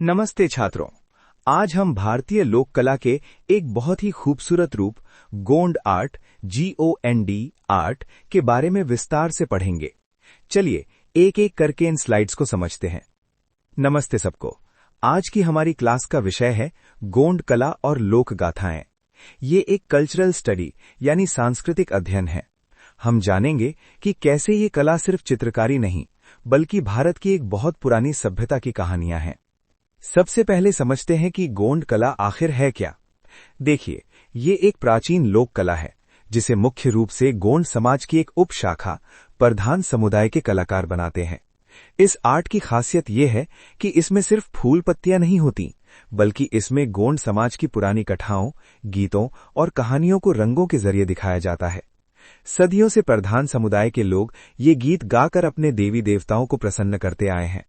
नमस्ते छात्रों। आज हम भारतीय लोक कला के एक बहुत ही खूबसूरत रूप गोंड आर्ट GOND आर्ट के बारे में विस्तार से पढ़ेंगे। चलिए एक एक करके इन स्लाइड्स को समझते हैं। नमस्ते सबको। आज की हमारी क्लास का विषय है गोंड कला और लोक गाथाएं। ये एक कल्चरल स्टडी यानी सांस्कृतिक अध्ययन है। हम जानेंगे कि कैसे ये कला सिर्फ चित्रकारी नहीं बल्कि भारत की एक बहुत पुरानी सभ्यता की कहानियां हैं। सबसे पहले समझते हैं कि गोंड कला आखिर है क्या। देखिए, ये एक प्राचीन लोक कला है जिसे मुख्य रूप से गोंड समाज की एक उपशाखा प्रधान समुदाय के कलाकार बनाते हैं। इस आर्ट की खासियत ये है कि इसमें सिर्फ फूल पत्तियां नहीं होती, बल्कि इसमें गोंड समाज की पुरानी कथाओं, गीतों और कहानियों को रंगों के जरिए दिखाया जाता है। सदियों से प्रधान समुदाय के लोग ये गीत गाकर अपने देवी देवताओं को प्रसन्न करते आए हैं।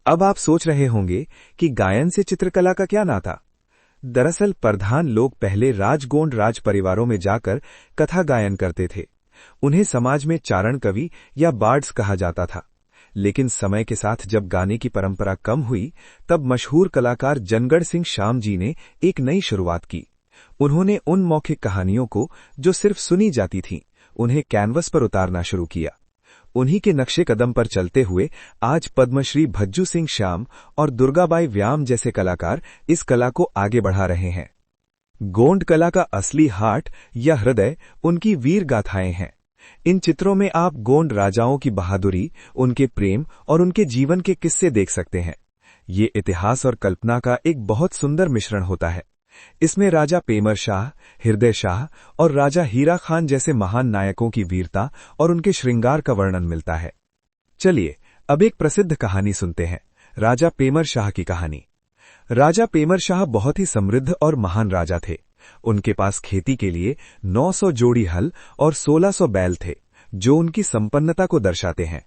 अब आप सोच रहे होंगे कि गायन से चित्रकला का क्या नाता। दरअसल प्रधान लोग पहले राजगोंड राज परिवारों में जाकर कथा गायन करते थे। उन्हें समाज में चारण कवि या बार्ड्स कहा जाता था। लेकिन समय के साथ जब गाने की परंपरा कम हुई, तब मशहूर कलाकार जनगढ़ सिंह श्याम जी ने एक नई शुरुआत की। उन्होंने उन मौखिक कहानियों को जो सिर्फ सुनी जाती थीं, उन्हें कैनवस पर उतारना शुरू किया। उन्हीं के नक्शे कदम पर चलते हुए आज पद्मश्री भज्जू सिंह श्याम और दुर्गाबाई व्याम जैसे कलाकार इस कला को आगे बढ़ा रहे हैं। गोंड कला का असली हार्ट या हृदय उनकी वीर गाथाएं हैं। इन चित्रों में आप गोंड राजाओं की बहादुरी, उनके प्रेम और उनके जीवन के किस्से देख सकते हैं। ये इतिहास और कल्पना का एक बहुत सुंदर मिश्रण होता है। इसमें राजा पेमर शाह, हृदय शाह और राजा हीरा खान जैसे महान नायकों की वीरता और उनके श्रृंगार का वर्णन मिलता है। चलिए अब एक प्रसिद्ध कहानी सुनते हैं, राजा पेमर शाह की कहानी। राजा पेमर शाह बहुत ही समृद्ध और महान राजा थे। उनके पास खेती के लिए 900 जोड़ी हल और 1600 बैल थे, जो उनकी संपन्नता को दर्शाते हैं।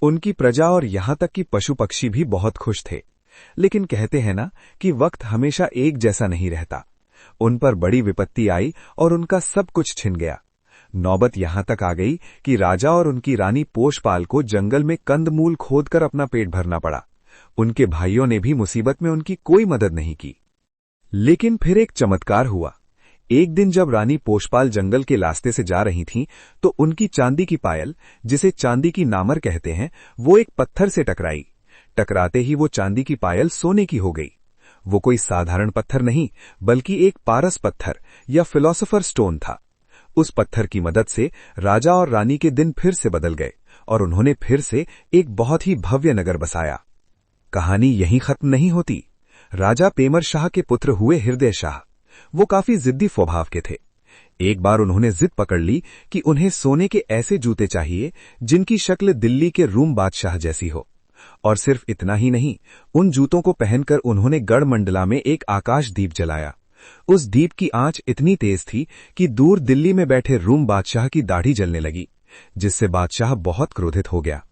उनकी प्रजा और यहां तक कि पशु पक्षी भी बहुत खुश थे। लेकिन कहते हैं ना कि वक्त हमेशा एक जैसा नहीं रहता। उन पर बड़ी विपत्ति आई और उनका सब कुछ छिन गया। नौबत यहां तक आ गई कि राजा और उनकी रानी पोषपाल को जंगल में कंदमूल खोदकर अपना पेट भरना पड़ा। उनके भाइयों ने भी मुसीबत में उनकी कोई मदद नहीं की। लेकिन फिर एक चमत्कार हुआ। एक दिन जब रानी पोषपाल जंगल के रास्ते से जा रही थीं, तो उनकी चांदी की पायल, जिसे चांदी की नामर कहते हैं, वो एक पत्थर से टकराई। टकराते ही वो चांदी की पायल सोने की हो गई। वो कोई साधारण पत्थर नहीं, बल्कि एक पारस पत्थर या फिलोसोफर स्टोन था। उस पत्थर की मदद से राजा और रानी के दिन फिर से बदल गए और उन्होंने फिर से एक बहुत ही भव्य नगर बसाया। कहानी यहीं खत्म नहीं होती। राजा पेमर शाह के पुत्र हुए हृदय शाह। वो काफी जिद्दी स्वभाव के थे। एक बार उन्होंने जिद पकड़ ली कि उन्हें सोने के ऐसे जूते चाहिए जिनकी शक्ल दिल्ली के रूम बादशाह जैसी हो। और सिर्फ इतना ही नहीं, उन जूतों को पहनकर उन्होंने गढ़ मंडला में एक आकाश दीप जलाया। उस दीप की आंच इतनी तेज थी कि दूर दिल्ली में बैठे रूम बादशाह की दाढ़ी जलने लगी, जिससे बादशाह बहुत क्रोधित हो गया।